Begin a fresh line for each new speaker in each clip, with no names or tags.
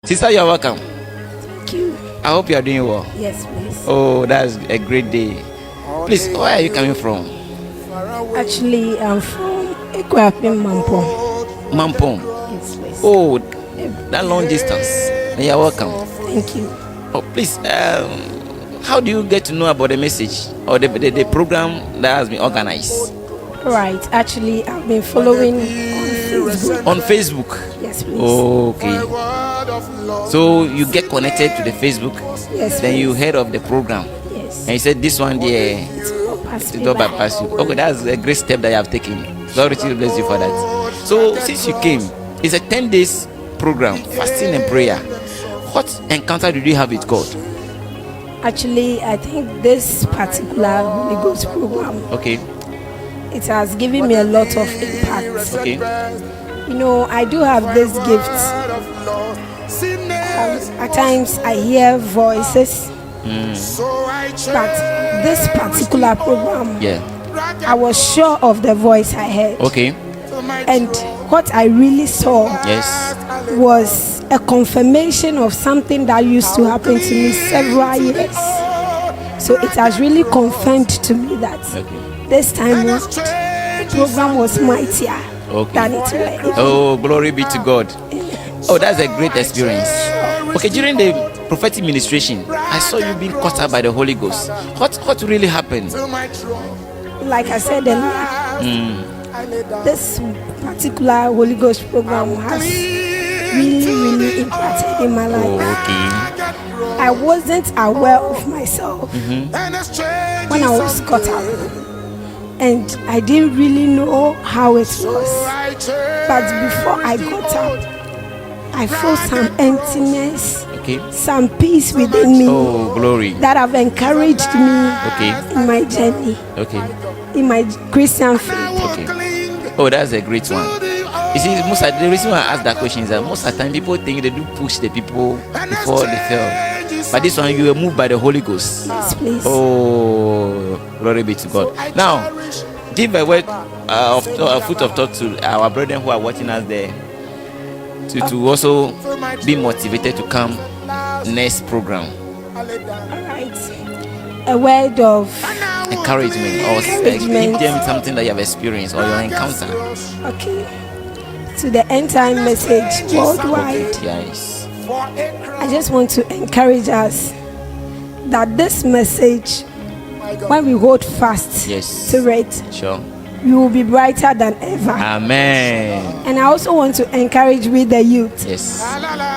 Sister, you're welcome.
Thank you.
I hope you are doing well.
Yes, please.
Oh, that's a great day. Please, where are you coming from?
Actually, I'm from Ekwapim, Mampong.
Mampong.
Yes, please.
Oh, that long distance. You're welcome.
Thank you.
Oh, please, how do you get to know about the message or the program that has been organized?
Right. Actually, I've been following on Facebook.
On Facebook?
Yes, please.
Okay. So you get connected to the Facebook,
Yes,
then you
please.
heard of the program,
Yes.
and you said this one there,
Pass
it
me
don't
by.
bypass you. Okay, that's a great step that you have taken. God will bless you for that. So since you came, it's a 10 days program, fasting and prayer. What encounter did you have with God?
Actually, I think this particular Holy Ghost program,
Okay,
it has given me a lot of impact.
okay,
You know, I do have this gift. At times I hear voices, but this particular program,
yeah,
I was sure of the voice I heard.
okay,
And what I really saw
yes,
was a confirmation of something that used to happen to me several years. So it has really confirmed to me that
okay,
this time round, the program was mightier than it was.
Oh, glory be to God. Oh, that's a great experience. Okay, during the prophetic ministration, I saw you being caught up by the Holy Ghost. What really happened?
Like I said earlier, this particular Holy Ghost program has really impacted in my life.
Oh, okay.
I wasn't aware of myself when I was caught up, and I didn't really know how it was. But before I got up, I felt some emptiness,
Okay.
some peace within me
Oh, glory.
that have encouraged me
Okay.
in my journey,
Okay.
in my Christian faith.
Okay. Oh, that's a great one. You see, the reason why I ask that question is that most of the time people think they do push the people before they fail. But this one, you were moved by the Holy Ghost.
Yes, please.
Oh, glory be to God. Now, give a word of foot of thought to our brethren who are watching us there, to also be motivated to come next program.
All right. A word of
Encouragement or
Encouragement.
give them something that you have experienced or your encounter.
okay to the end time message worldwide.
Yes.
I just want to encourage us that this message, when we hold fast
Yes.
to it,
Sure.
we will be brighter than ever.
Amen.
And I also want to encourage with the youth,
Yes.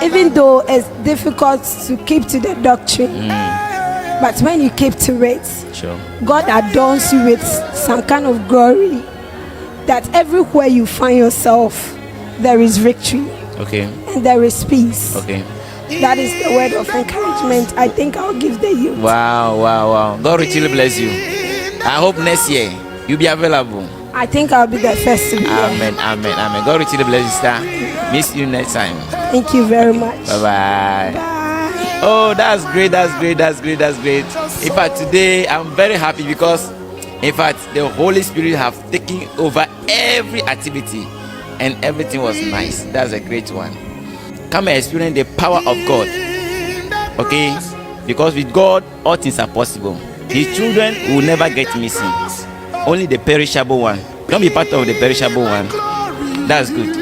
even though it's difficult to keep to the doctrine, but when you keep to it,
Sure.
God adorns you with some kind of glory, that everywhere you find yourself, there is victory
Okay.
and there is peace.
Okay.
That is the word of encouragement I think I'll give the youth.
Wow. God richly bless you. I hope next year you'll be available.
I think I'll be the first to be there.
Amen. God richly bless you, sir. Miss you next time.
Thank you very much.
Bye.
Bye.
Oh, that's great. In fact, today I'm very happy because, in fact, the Holy Spirit have taken over every activity and everything was nice. That's a great one. Come and experience the power of God. Okay? Because with God, all things are possible. His children will never get missing. Only the perishable one. Don't be part of the perishable one. That's good.